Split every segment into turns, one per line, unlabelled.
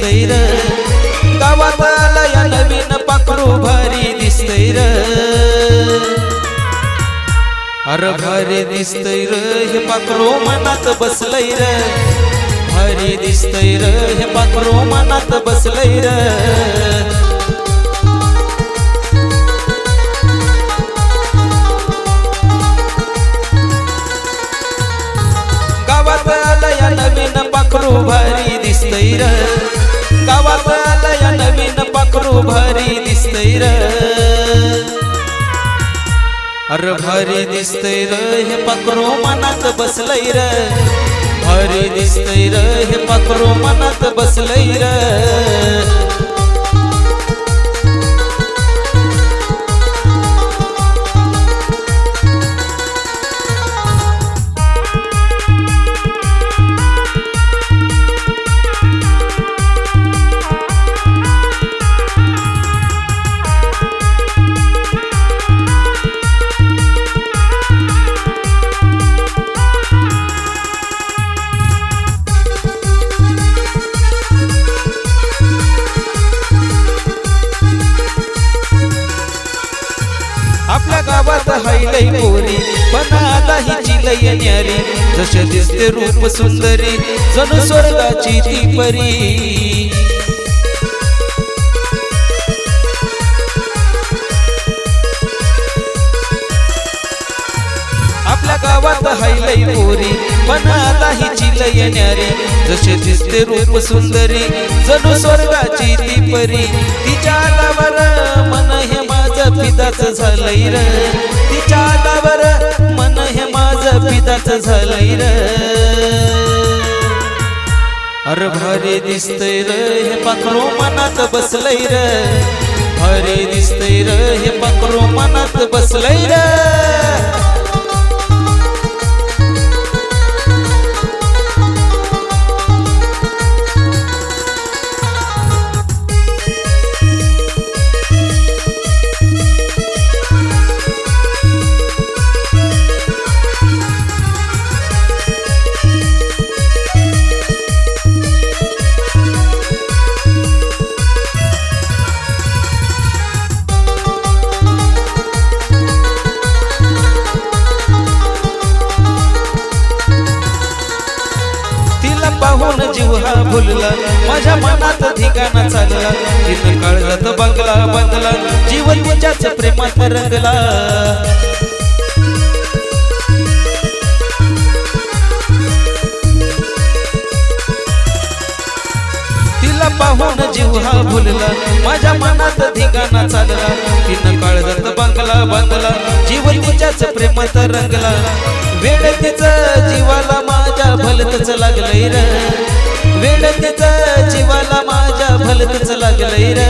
दिसतंय र गावात आलया नवीन पाखरू भारी दिसतंय र अरे भारी दिसतंय र हे पाखरू मनात बसलंय र भारी दिसतंय र हे पाखरू मनात बसलंय र गावात आलया नवीन पाखरू भारी दिसतंय र गावात आलया नवीन पाखरू भारी दिसतंय र अरे भारी दिसतंय र हे पाखरू मनात बसलंय र भारी दिसतंय र हे पाखरू मनात बसलंय र आपल्या गावात हायलय पोरी पण आता हिची लय न्यारी जसे दिसते रूप सुंदरी जणू स्वर्गाची ती परी आपल्या गावात हायलय पोरी पण आता हिची लय न्यारी जसे दिसते रूप सुंदरी जणू स्वर्गाची ती परी तिच्या आलावर मन हे माझं फिदाच झालंय र तिच्या आलावर मन हे माझं फिदाच झालंय र अरे भारी दिसतंय र हे पाखरू मनात बसलंय र भारी दिसतंय र हे पाखरू मनात बसलंय र पाहून जीव हा भुलला माझ्या मनात ठिकाणा चालला तिथं काळजात बंगला बांधला जीवन तिच्याच प्रेमात रंगला तिला पाहून जीव हा भुलला माझ्या मनात ठिकाणा चालला तिथं काळजात बंगला बांधला जीवन तिच्याच प्रेमात रंगला वेळ तिचं जीवाला माझ्या भलतच लागलंय र वेळ तिचं जीवाला माझ्या भलतच लागलंय र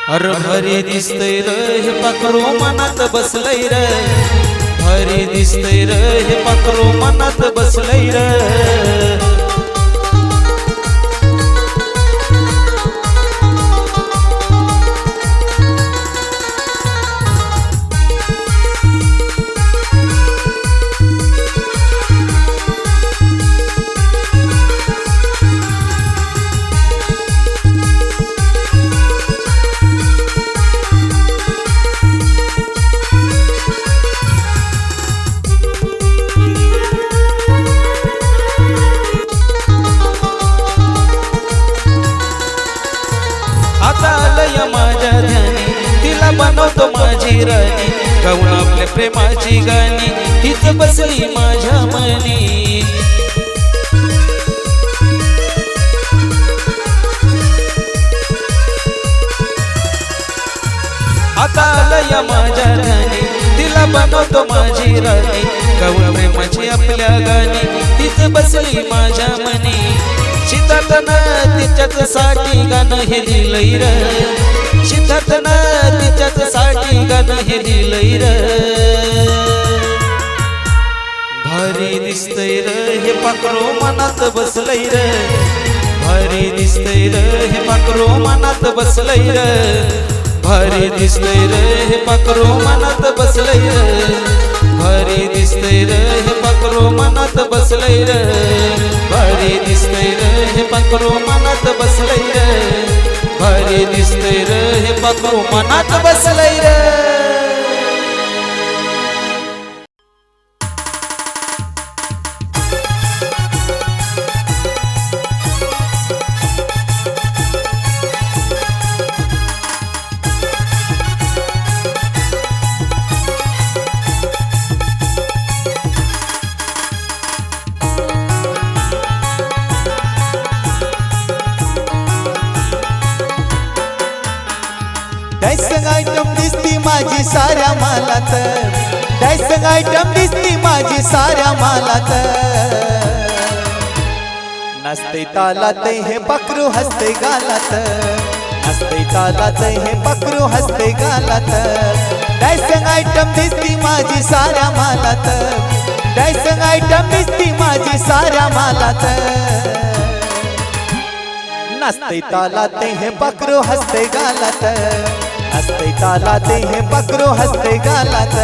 अरे भारी दिसतंय र हे पाखरू मनात बसलंय र भारी दिसतंय र हे पाखरू मनात बसलंय र माझ्या ध्यानी तिला बनवतो माझी राणी गाऊन आपल्या प्रेमाची गाणी हीच बसली माझ्या मनी आता आलया माझ्या ध्यानी तिला बनवतो माझी राणी गाऊन प्रेमाची आपल्या गाणी हीच बसली माझ्या मनी शीतातनं तिच्याच साठी गाणं हे लिहिलंय र शीतातनं तिच्याच साठी गाणं हे लिहिलंय र भारी दिसतंय र हे पाखरू मनात बसलंय र भारी दिसतंय र हे पाखरू मनात बसलंय र भारी दिसतंय र हे पाखरू मनात बसलंय र भारी दिसतंय रे हे पाखरू मनात बसलंय रे, भारी दिसतंय रे हे पाखरू मनात बसलंय रे, भारी दिसतंय रे हे पाखरू मनात बसलंय रे.
डायसंग आयटम दिसती माझी साऱ्या मालात, डायसंग आयटम दिसती माझी साऱ्या मालात. नसते तालात हे पाखरू हसते गालात, नसते तालात हे पाखरू हसते गालात. डायसंग आयटम दिसती माझी साऱ्या मालात, डायसंग आयटम दिसती माझी साऱ्या मालात. नसते तालात हे पाखरू हसते गालात, हसते तालात हे पाखरू हसते गालात.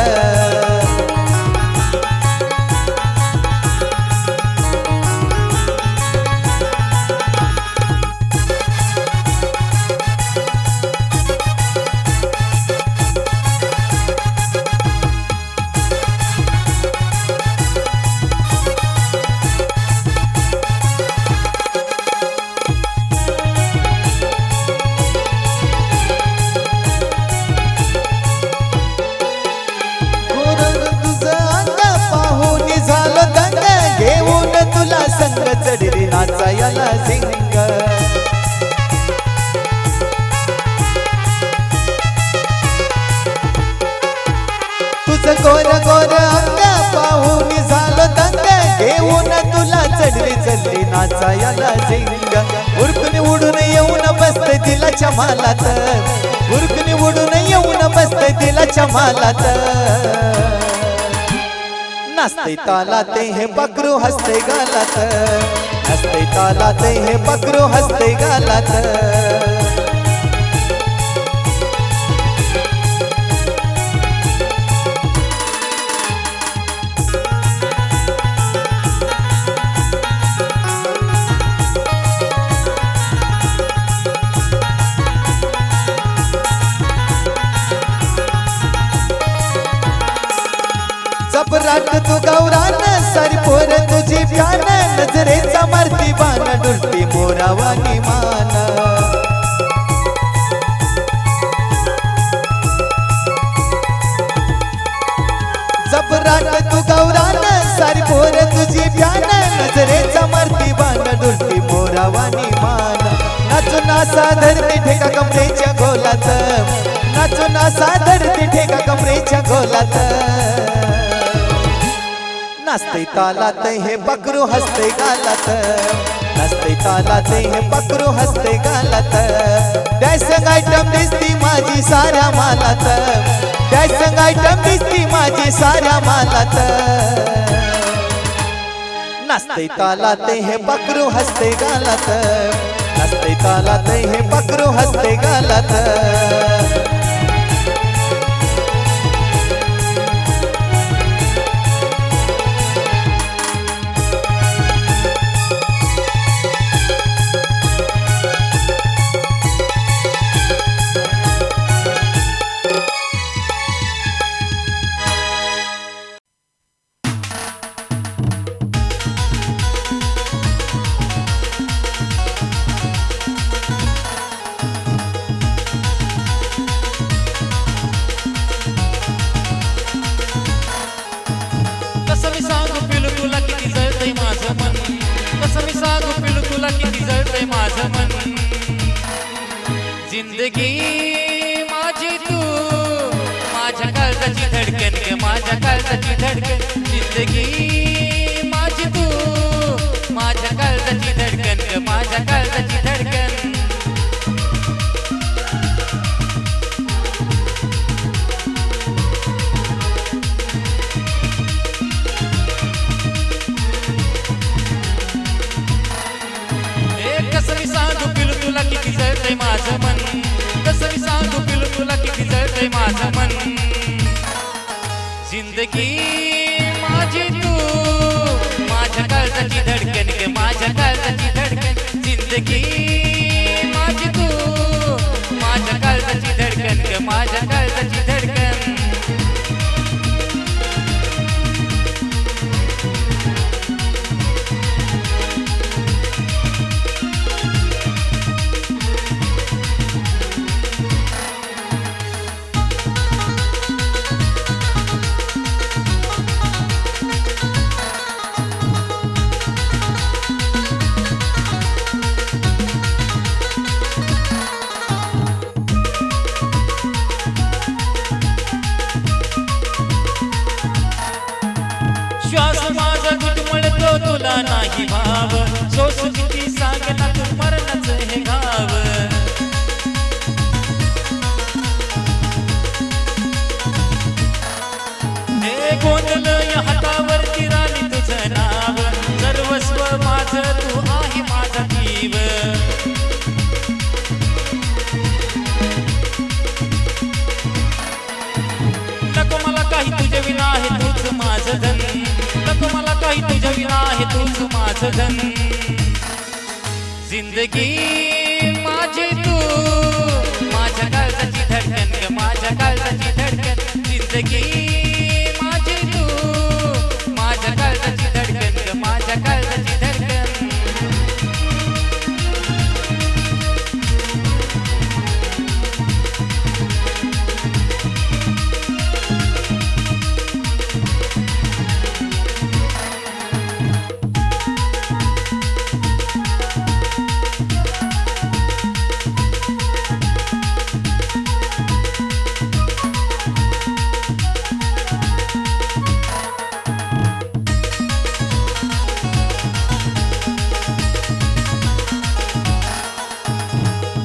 चढली नाचायला सिंग, तुझं गोर गोर अंग पाहून झालं दंग, घेऊन तुला चढली नाचायला सिंग. उरकून उडून येऊन बसते दिलाच्या मालात, उरकून उडून येऊन बसते दिलाच्या मालात. नसते तालात हे पाखरू हसते गालात, हसते तालात हे पाखरू हसते गालात. जबराट तू गौरान सारी पोर तुझी प्यान, नजरेचा मारती बाण डुलती मोरावानी मान. जबराट तू गौरान सारी पोर तुझी प्यान, नजरेचा मारती बाण डुलती मोरावानी मान. नाचू नासा धरती ठेका कमरेच्या गोलात, नाचू नासा धरती ठेका कमरेच्या गोलात. नसते तालात हे पाखरू हसते गालात, नसते तालात हे पाखरू हसते गालात. डायसंग आयटम दिसती माझी साऱ्या मालात, डायसंग आयटम दिसती माझी साऱ्या मालात. नसते तालात हे पाखरू हसते गालात, नसते तालात हे पाखरू हसते गालात.
जिंदगी माझी तू माझ्या काळजाची धडकन ग, माझ्या काळजाची धडकन. जिंदगी माझी तू माझ्या काळजाची धडकन ग, माझ्या काळजाची धडकन. कसं मी सांगू पिलू तुला किती जळतंय माझं मन, कसं मी सांगू पिलू तुला किती जळतंय माझं मन. जिंदगी काळजाची धडकन ग माझ्या काळजाची धडकन जिंदगी माझी तू माझ्या काळजाची धडकन ग माझ्या काळजाची धडकन श्वास माझा घुटमळतो तुला नाही भाव सोस किती सांगना तू मरणाचं हे घाव हे गोंधळ हातावरती राणी तुझं नाव सर्वस्व माझं तू आहे माझा जीव नको मला काही तुझ्या विना आहे तूच माझं धन नको मला काही तुझ्या विना आहे तूच माझं धन जिंदगी माझी तू माझ्या काळजाची धडकन ग माझ्या काळजाची धडकन जिंदगी माझी तू माझ्या काळजाची धडकन ग माझ्या काळजाची धडकन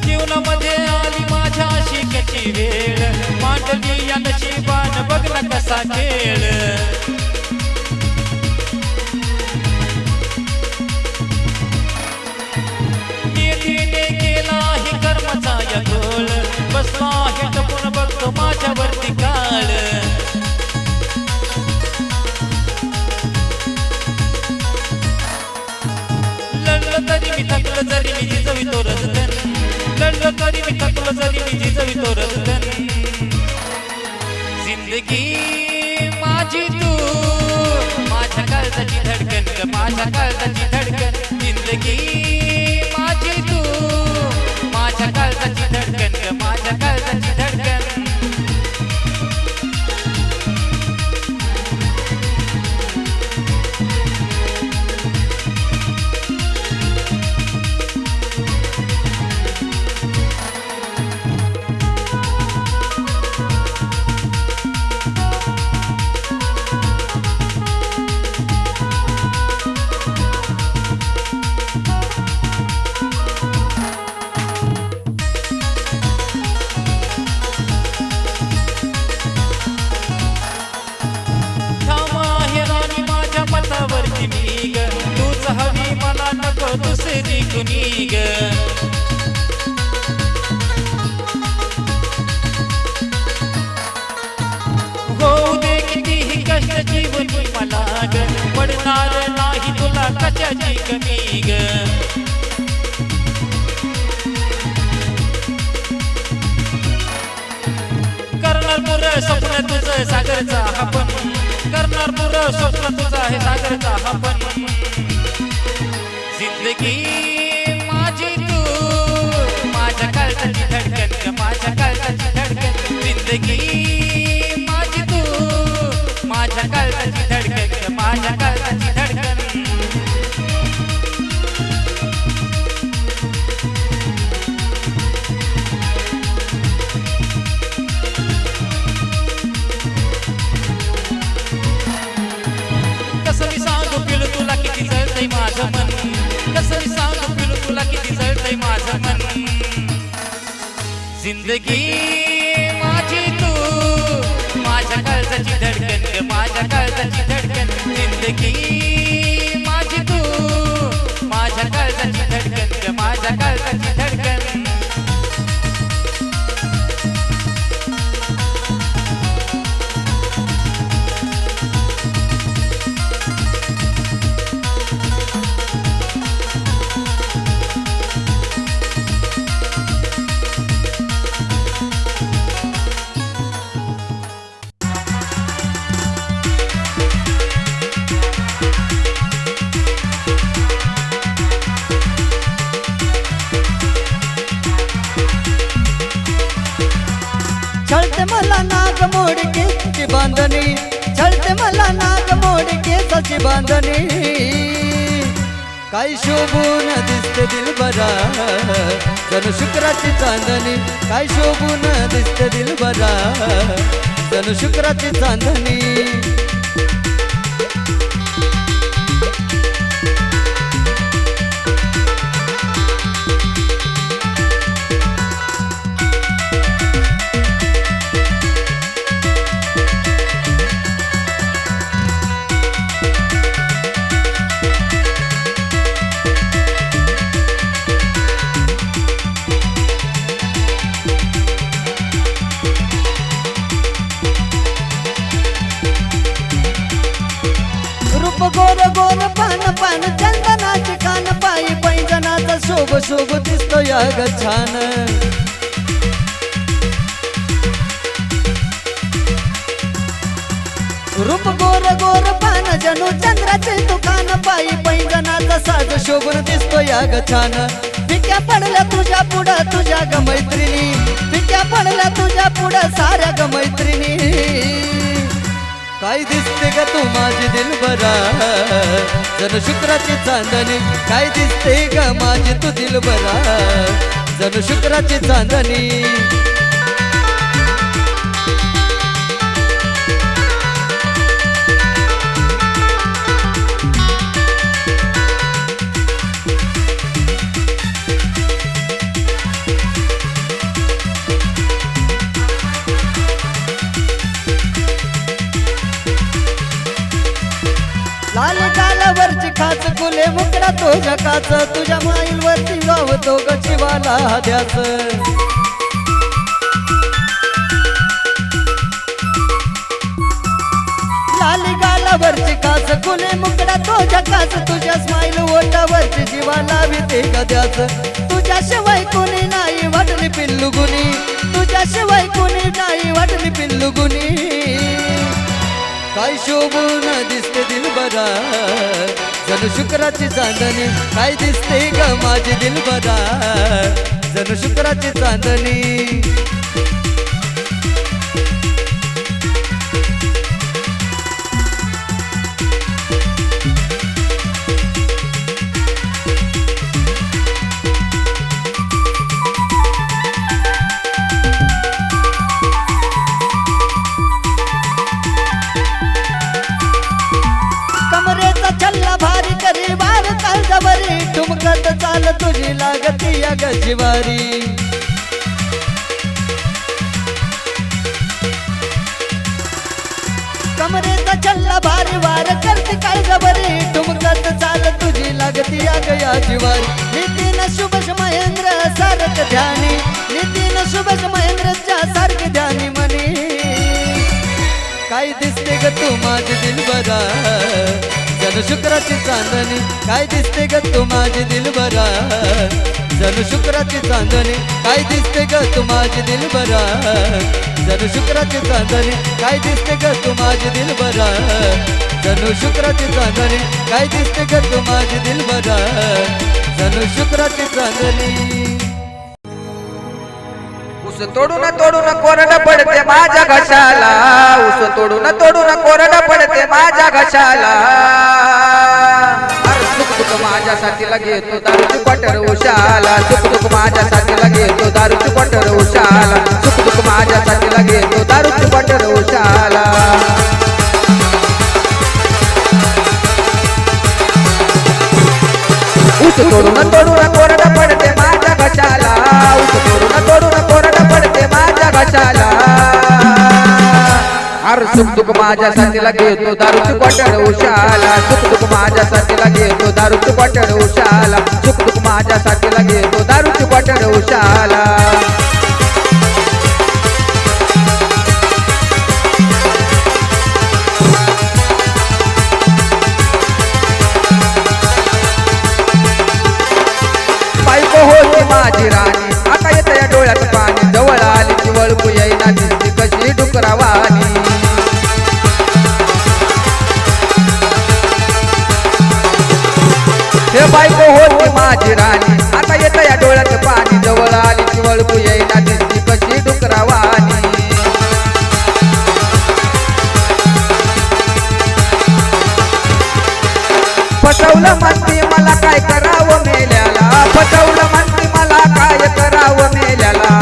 जीवनामध्ये आली माझ्या शिकाची वेळ मांडली या नशिबान बघ ना कसा खेळ नियतीने केला हे कर्माचा या घोळ बसला हे टपून बघतो माझ्यावरती काळ लढलं तरी मी थकलं जरी मी जिजवितो रजतन लढलं तरी मी थकलं जरी मी जिजवितो रजतन जिंदगी माझी तू माझ्या काळजाची धडकन ग माझ्या काळजाची धडकन जिंदगी माझी तू माझ्या काळजाची धडकन ग माझ्या काळजाची धडकन वरती मी ग तूच हवी मला नको दुसरी कुणी ग होऊ दे कितीही कष्ट जीवनी मला ग पडणार नाही तुला कशाची कमी ग करणार पुरं स्वप्न तुझं सागरचा आपण करणार पुरं स्वप्न तुझं आहे सागरचा आपण जिंदगी माझी तू माझ्या काळजाची धडकन ग माझ्या काळजाची धडकन जिंदगी माझी तू माझ्या काळजाची धडकन ग माझ्या काळजाची धडकन कसं मी सांगू पिलू तुला किती जळतंय माझं मन कसं मी सांगू पिलू तुला किती जळतंय माझं मन जिंदगी माझी तू माझ्या काळजाची धडकन ग माझ्या काळजाची धडकन जिंदगी माझी तू माझ्या काळजाची धडकन ग माझ्या काळजाची धडकन
बांधणी छळते मला नाग मोड केसाची बांधणी काय शोभून दिसते दिलबरा जणू शुक्राची चांदणी काय शोभून दिसते दिलबरा जणू शुक्राची चांदणी रूप गोर गोर पान पान चंदनाचे कान पायी पैंजनाचा शोभ शोभ दिसतो या ग छान रूप गोर गोर पान जणू चंद्राचे दुकान पायी पैंजनाचा साज शोभून दिसतो या ग छान फिक्या पडल्या तुझ्या पुढं तुझ्या ग मैत्रिणी फिक्या पडल्या तुझ्या पुढं साऱ्या ग मैत्रिणी काय दिसते ग तू माझी दिलबरा जणू शुक्राची चांदणी काय दिसते ग माझी तू दिलबरा जणू शुक्राची चांदणी लाल गालावरची खाच कुले मुकडा तो जकाच तुझ्या माईलवरती गावतो ग शिवाला ध्यास लाल गालावरची खाच कुले मुकडा तो जकाच तुझ्या स्माईल ओटावरची जीवाला भीते गद्याच तुझ्याशिवाय कोणी नाही वाटली पिल्लू गुनी तुझ्याशिवाय कोणी नाही वाटली पिल्लू गुनी काय शोभून दिसते दिलबरा जणू शुक्राची चांदणी काय दिसते ग माझी दिलबरा जणू शुक्राची चांदणी कमरेचा छल्ला भारी करी वार काळजावरी ठुमकत चाल तुझी लागती या गजिवारी कमरेचा छल्ला भारी वार करते काळजावरी ठुमकत चाल तुझी लागती या गया जिवारी नितीन शुभश महेंद्र सारख ध्यानी नितीन शुभश महेंद्रच्या सारख ध्यानी म्हणी काय दिसते ग तू माझी दिलबरा जणू शुक्राची चांदणी काय दिसते ग तू माझी दिलबरा जणू शुक्राची चांदणी काय दिसते ग तू माझी दिलबरा जणू शुक्राची चांदणी काय दिसते ग तू माझी दिलबरा जणू शुक्राची चांदणी काय दिसते ग तू माझी दिलबरा जणू शुक्राची चांदणी
ऊस तोडून तोडून कोरड पडते माझ्या घशाला ऊस तोडून तोडून कोरड पडते माझ्या घशाला अरे सुख दुख माझ्यासाठी घेतो दारूची क्वार्टर उशाला सुख दुख माझ्यासाठी घेतो दारूची क्वार्टर उशाला सुख दुख माझ्यासाठी घेतो दारूची क्वार्टर उशाला ऊस तोडून तोडून कोरड पडते माझ्या घशाला ऊस तोडून तोडून कोरड पडते माझ्या घशाला अरे सुख दुख माझ्यासाठी घेतो दारूची क्वार्टर उशाला सुख दुख माझ्यासाठी घेतो दारूची क्वार्टर उशाला सुख दुख माझ्यासाठी घेतो दारूची क्वार्टर उशाला बायको होती माझी राणी आता येत या डोळ्यात पाणी जवळ आली की वळकू येईना दिसती कशी डुकरावानी हे बायको होती माझी राणी आता येत या डोळ्यात पाणी जवळ आली की वळकू येईना मला काय करावं मेल्याला फसवलं म्हणती मला काय करावं मेल्याला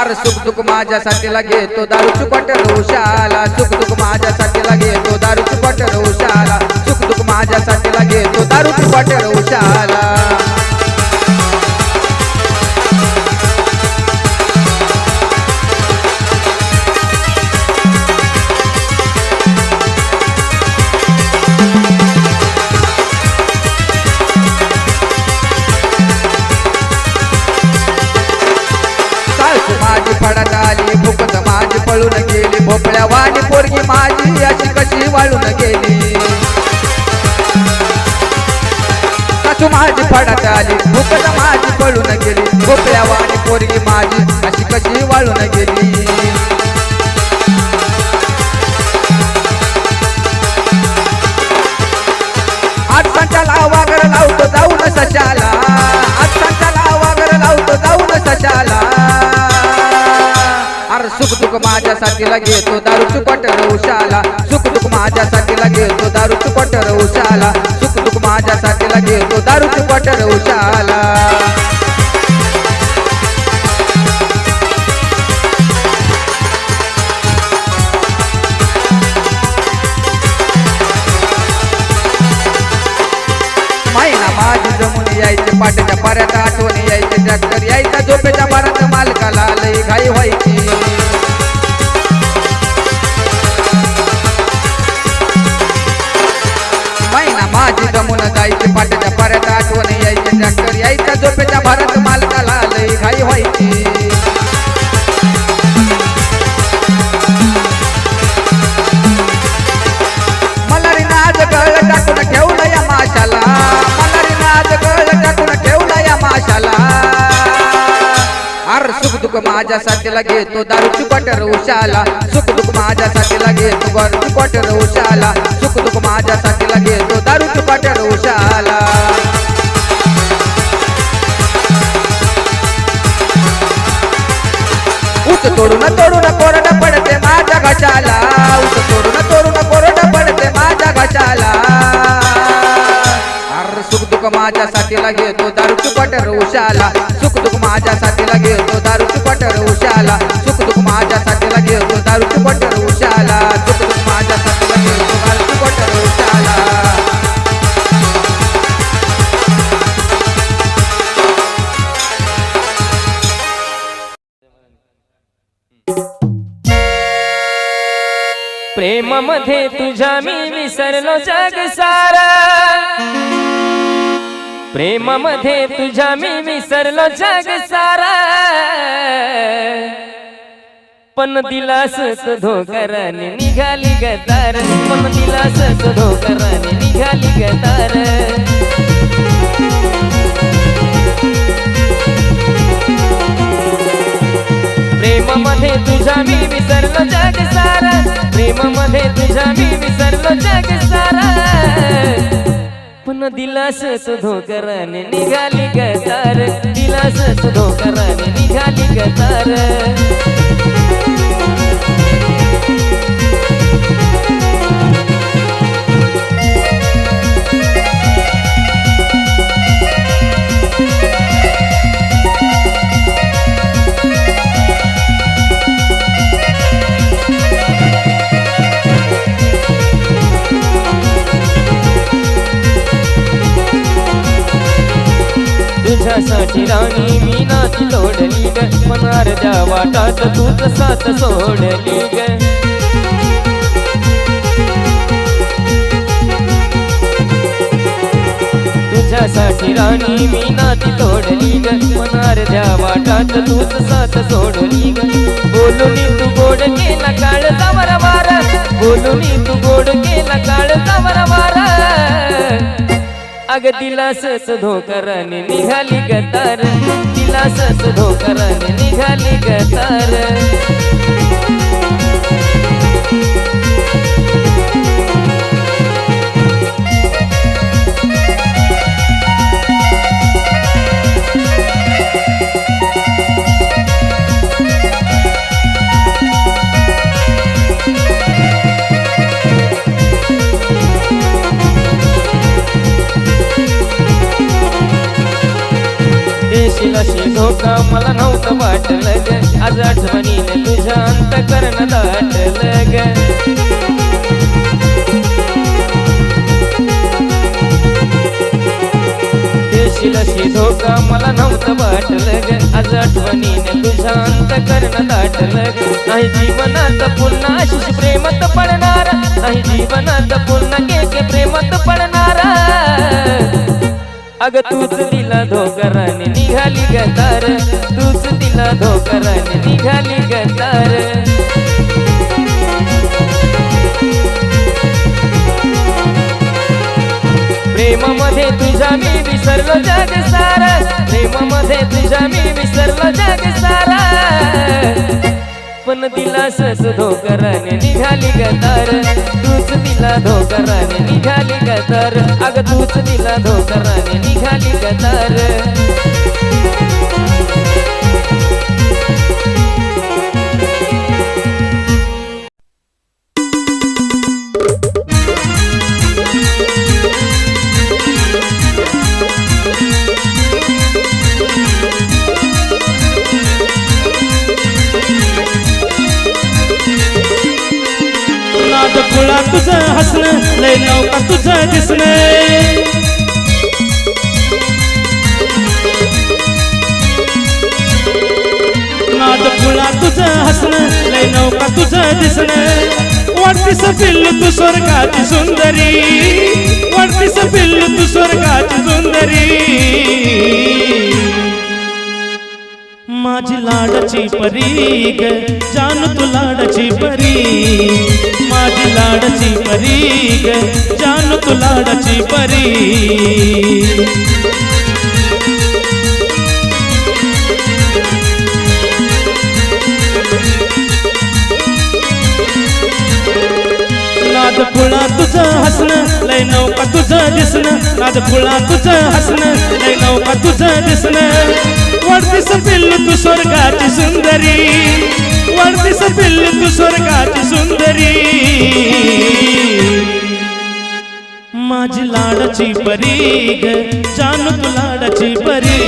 अरे सुख दुःख माझ्यासाठी घेतो दारूची क्वार्टर उशाला सुख दुःख माझ्यासाठी घेतो दारूची क्वार्टर उशाला सुख दुःख माझ्यासाठी घेतो दारूची क्वार्टर उशाला माझी फडात आली भूकत माझी पळून गेली भोपळ्या वाणी पोरगी माझी अशी कशी वाळून गेली सासू माझी फडात आली भूकत माझी पळून गेली भोपळ्या वाणी पोरगी माझी अशी कशी वाळून गेली आज संचाला वागर लावतो जाऊन सशाला आज संचाला वागर लावतो जाऊन सशाला अरे सुख दुःख माझ्यासाठी घेतो दारूची क्वार्टर उशाला सुख दुःख माझ्यासाठी घेतो दारूची क्वार्टर उशाला सुख दुःख माझ्यासाठी घेतो दारूची क्वार्टर उशाला महिना माझी जमून यायचे पाट्याच्या पाऱ्यात आठवण यायचे ट्रॅक्टर यायचा झोपेच्या बारात मालकाला लई घाई व्हायची महिना माझी जमून जायची पाट्याच्या पाऱ्यात आठवण यायचे ट्रॅक्टर यायचा झोपेच्या बारात मालकाला लई घाई व्हायची मलारीनं आज गळ टाकून ठेवलं या माशाला मलारीनं आज गळ टाकून ठेवलं या माशाला अर सुख दुःख माझ्यासाठी घेतो दारूची क्वार्टर उशाला सुख दुःख माझ्यासाठी घेतो दारूची क्वार्टर उशाला सुख दुःख माझ्यासाठी घेतो दारूची क्वार्टर उशाला ऊस तोडून तोडून कोरड पडते माझ्या घशाला ऊस तोडून तोडून कोरड पडते माझ्या घशाला अरे सुख दुःख माझ्यासाठी घेतो दारूची क्वार्टर उशाला सुख दुःख माझ्यासाठी घेतो दारूची क्वार्टर उशाला सुख दुःख माझ्यासाठी घेतो दारूची क्वार्टर उशाला सुख दुःख माझ्यासाठी घेतो दारूची क्वार्टर उशाला
प्रेमामध्ये तुझ्या मी विसरलो जग सारा प्रेमामध्ये तुझ्या मी विसरलो जग सारा पण दिलासच धोकराने निघाली गतार पण दिलासच धोकराने निघाली गतार प्रेमामध्ये तुझ्या मी विसरलो जग सारा प्रेमामध्ये तुझ्या मी विसरलो जग सारा पण दिलासच धोकराने निघाली गतार दिलासच धोकराने निघाली गतार तुझ्यासाठी राणी मी नाती तोडली ग पण अर्ध्या वाटात तूच साथ सोडली ग तुझ्यासाठी राणी मी नाती तोडली ग पण अर्ध्या वाटात तूच साथ सोडली ग बोलून तू गोड केला काळ जावर वारा बोलून तू गोड केला काळ जावर वारा अग दिलासच धोकराने निघाली गतार दिलासच धोकराने निघाली गतार देशील अशी धोका मला नव्हतं वाटलं ग आज आठवणीने तुझ्या अंतकरण दाटलं ग देशील अशी धोका मला नव्हतं वाटलं ग आज आठवणीने तुझ्या अंतकरण दाटलं ग नाही जीवनात पुन्हा अशीच प्रेमात पडणार नाही जीवनात पुन्हा के प्रेमात पडणार अग तूच दिला धोकराने निघाली गतार तूच दिला धोकराने निघाली गतार प्रेमामध्ये तुझ्या मी विसरलो जग सारा प्रेमामध्ये तुझ्या मी विसरलो जग सारा पण दिलासच धोकराने निघाली गतार तूच दिला धोकराने निघाली गतार अग तूच दिला धोकराने निघाली गतार
नाद खुळा तुझं हसणं लय नौका तुझं दिसणं नाद खुळा तुझं हसणं लय नौका तुझं दिसणं वाटतीस पिल्लू तू स्वर्गाची सुंदरी वाटतीस पिल्लू तू स्वर्गाची सुंदरी माझी लाडाची परी ग जानू तू लाडाची परी माझी लाडाची परी ग जानू तू लाडाची परी नाद फुळा तुझं हसणं लय नौका तुझं दिसणं नाद फुळा तुझं हसणं लय नौका तुझं दिसणं वाढतीस पिल्लू तू स्वर्गाची सुंदरी वाढतीस पिल्लू तू स्वर्गाची सुंदरी माझी लाडाची परी ग जानू तू लाडाची परी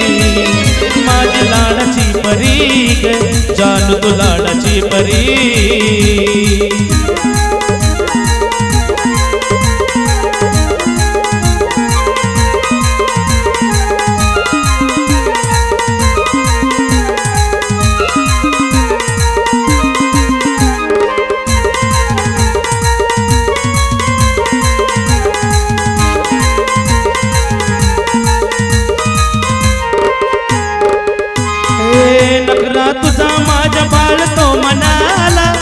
माझी लाडाची परी ग जानू तू लाडाची परी तुझा माझ्या बाळ तो मनाला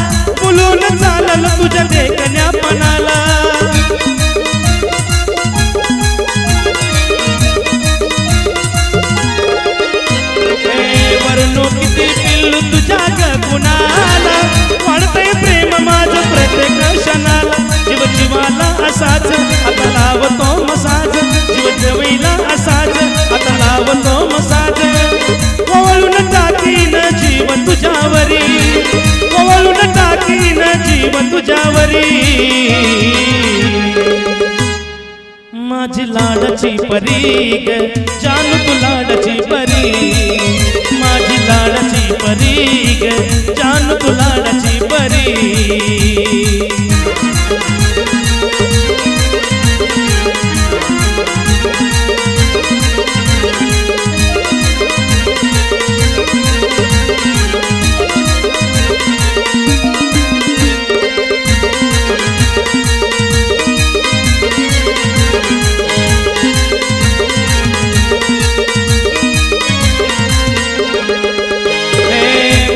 बोलून चालल तुझ्या देखण्या पणाला वरणू किती पिल्लू तुझ्या गुणाला वाढतंय प्रेम माझं प्रत्येक क्षणाला जीव जीवाला असाच आता लावतो मसाज जीव जवळीला असाच आता लावतो मसाज ओवळून टाकीन जीव तुझ्यावरी ओवळून टाकीन जीव तुझ्यावरी माझी लाडाची परी ग जानू तू लाडाची परी माझी लाडाची परी ग जानू तू लाडाची परी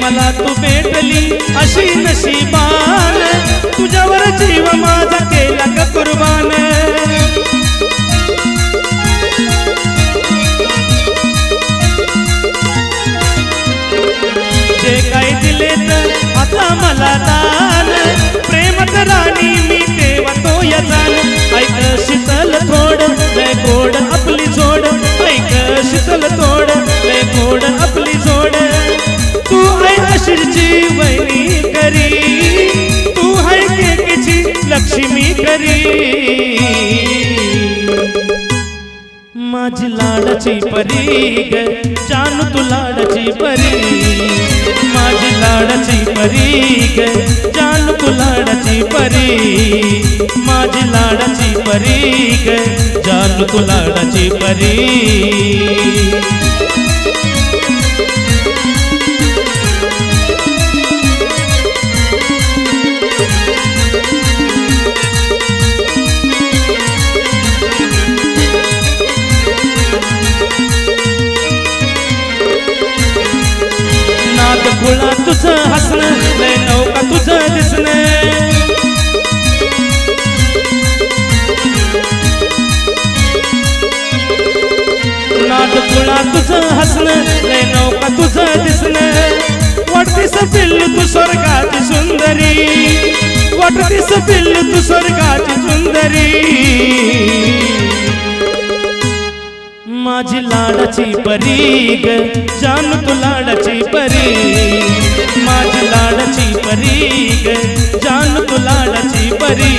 मला तू भेटली अशी नशीबान तुझ्यावर जीव माझा केला का कुर्बान जे काय दिले तर आता मला दान प्रेमात राणी मी तेव्हा तो यजान ऐक शीतल थोड लय गोड आपली जोड ऐक शीतल थोड लय गोड आपली जोड तू है अशीची वैनी करी तू है केकीची लक्ष्मी करी
माझी लाडाची परी ग जानू तू लाडाची परी माझी लाडाची परी ग जानू तू लाडाची परी माझी लाडाची परी ग जानू तू लाडाची परी खुळा तुझं हसणं लय नौका तुझं दिसणं नाद खुळा तुझं हसणं लय नौका तुझं दिसणं वाटतीस पिल्लू तू स्वर्गाची सुंदरी वाटतीस पिल्लू तू स्वर्गाची सुंदरी माझी लाडाची परी ग जानू तू लाडाची परी माझी लाडाची परी ग जानू तू लाडाची परी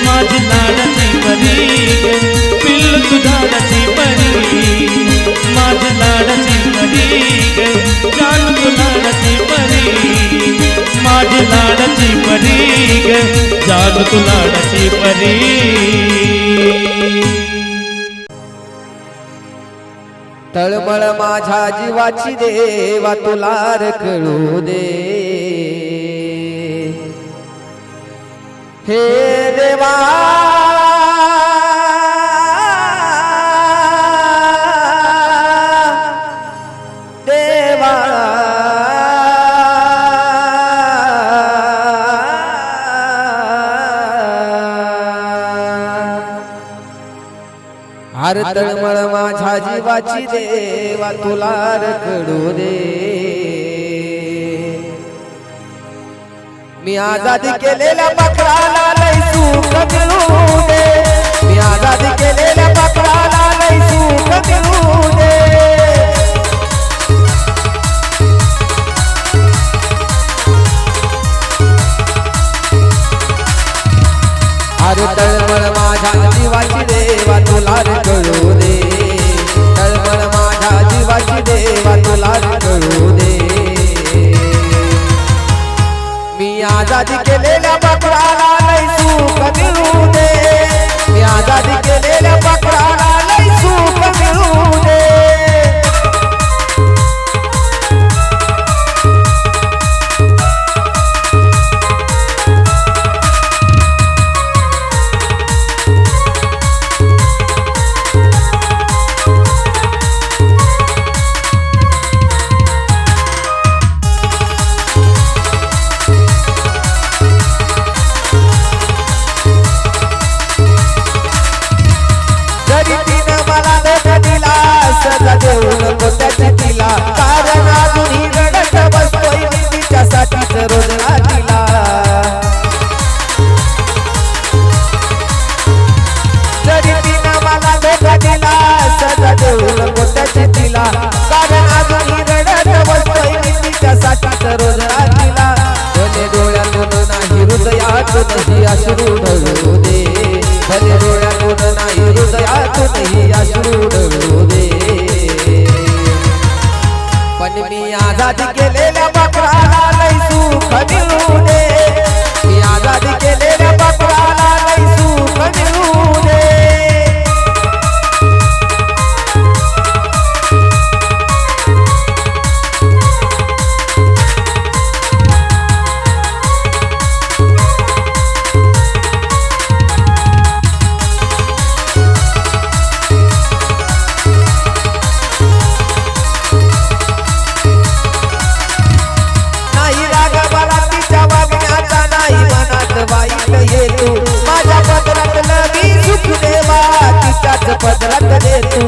माझी लाडाची परी ग पिल्लू तू लाडाची परी माझी लाडाची परी ग जानू तू लाडाची परी माझी लाडाची परी ग जानू तू लाडाची परी
तळमळ माझ्या जीवाची देवा तुला रे कळू दे हे देवा देवा हर तळमळ माझ्या जीवाची देवा तुला रखडू दे मी आजादी केलेल्या पाखराला लय सुख मिळू दे मी आजादी केलेल्या पाखराला लय सुख मिळू दे अरे तळमळ माझ्या जीवाची देवा तुला रे कळू दे तळमळ माझ्या जीवाची देवा तुला रे कळू दे मी आजादी केलेल्या पाखराला लय सुख मिळू दे मी आजादी केलेल्या पाखराला लय सुख मिळू दे कारण अजूनही रडत बसतोय मी तिच्यासाठीच रोज रात्रीला जरी तिनं मला धोका दिला सजा देऊ नको त्याची तिला कारण अजूनही रडत बसतोय मी तिच्यासाठीच रोज रात्रीला भले डोळ्यातून नाही हृदयातूनही अश्रू ढळू दे भले डोळ्यातून नाही हृदयातूनही अश्रू ढळू दे पण मी आजादी केलेल्या पाखराला लय सुख मिळू दे मी आजादी केलेल्या पाखराला लय सुख मिळू दे वाईट येतो माझ्या पदरात मी सुख देवा तिच्याच पदरात देतो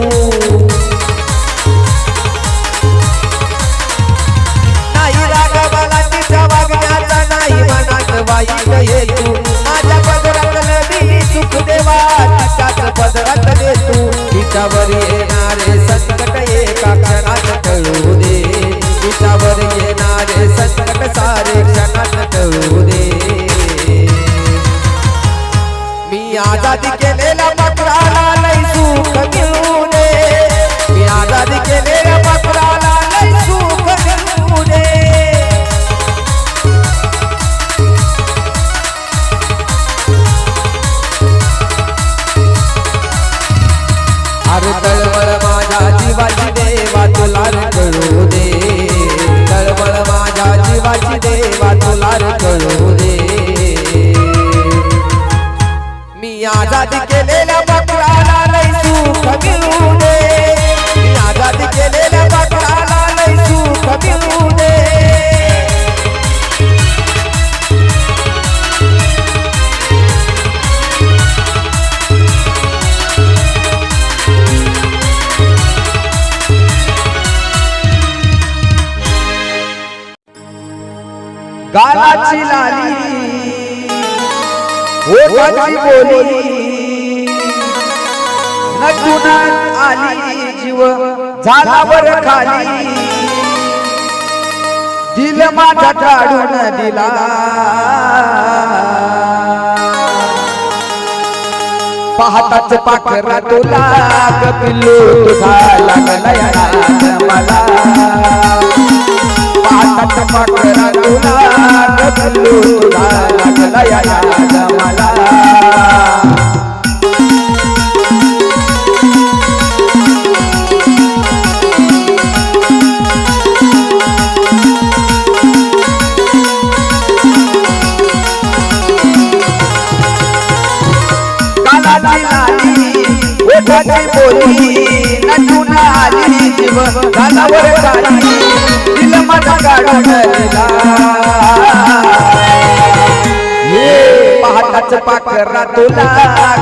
नाही राग मला तिच्या वागण्याचा नाही मनात वाईट येतो माझ्या पदरात मी सुख देवा तिच्याच पदरात देतो तिच्यावर येणारे संकट एका क्षणात टळू दे तिच्यावर येणारे संकट सारे क्षणात टळू दे मी आजादी केलेल्या पाखराला लय सुख मिळू तळमळ माझ्या जीवाची देवा तुला रे कळू दे तळमळ माझ्या जीवाची देवा तुला रे कळू दे मी आजादी केलेल्या बकराला लय सुख मिळू दे मी आजादी केलेल्या बकराला लय सुख मिळू दे गालाची लाली ओठाची बोली नटून आली जीव झाला वर खाली दिल माझा काढून दिला पाहताच पाखरा तुला कपिलू तुझा लागला मला पाहताच पाखरा तुला कपिलू तुझा लागला मला ओठाची बोली नटून आली जीव झालावर खाली दिल माझा काढून दिला हे पाहताच पाखरा तुला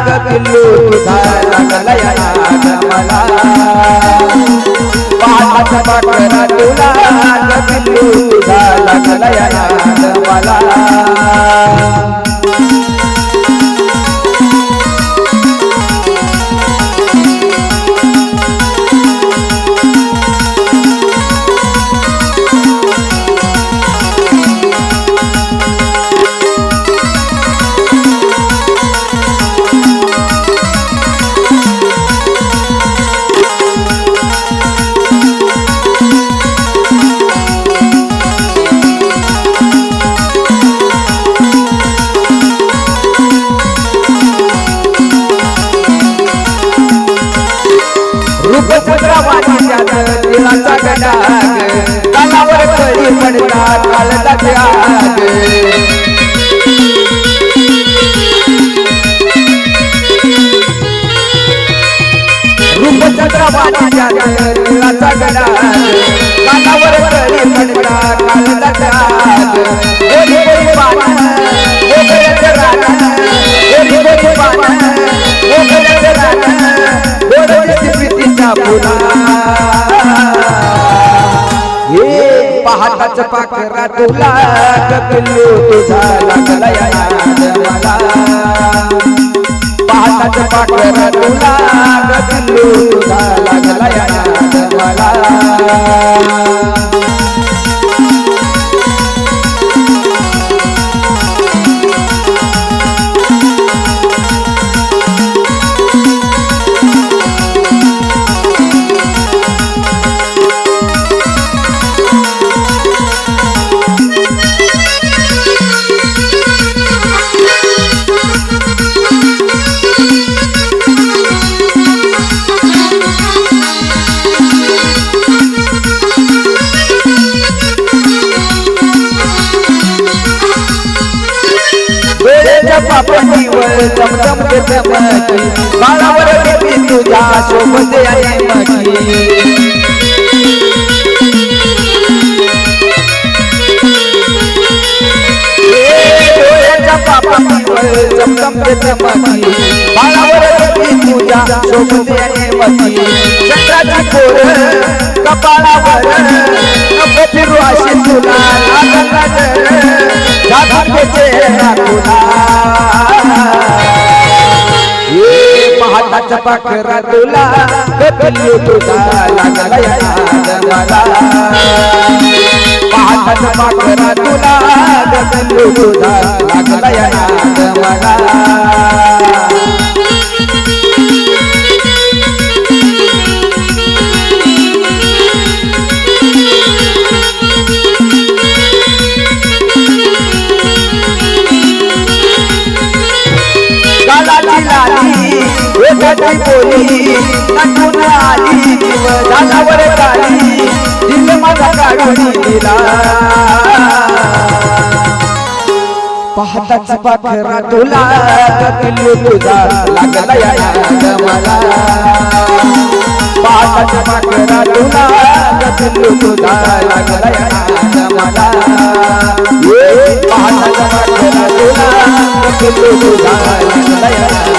कपिलू तुझा लागला मला पाहताच पाखरा तुला कपिलू तुझा लागला मला तिळाचा गडाग कानावर कळी पडतात काळजाचे आग रूपचंद्रवाणीच्या तिळाचा गडाग कानावर कळी पडतात काळजाचे आग गोरी गोरी बाण गोगऱ्याचे रान गोरी गोरी बाण गोगऱ्याचे रान गोडची प्रीतीचा फुला पाहताच पाखरा तुला कपिलू तुझा लागला मला पाहताच पाखरा तुला कपिलू तुझा लागला मला पापणीवर चमचम चमकी बाळावर देवी तुझ्या सोबत आहे मकी डोळ्याच्या पापणीवर चमचम चमकी बाळावर देवी तुझ्या सोबत आहे मकी चंद्राची कोर कपाळावर नको फिरू अशी तुला पाहताच पाखरा तुला कपिलू तुझा लागला मला पाहताच पाखरा तुला कपिलू तुझा लागला मला लाली ओठाची बोली नाचून आली जीव झाडावर काली दिल माझा काढून दिला पाहताच पाखरा तुला पिल्लू तुझा लागला या नाद मला पाहताच पाखरा तुला पिल्लू तुझा लागला या नाद मला पाहताच पाखरा तुला पिल्लू तुझा लागला या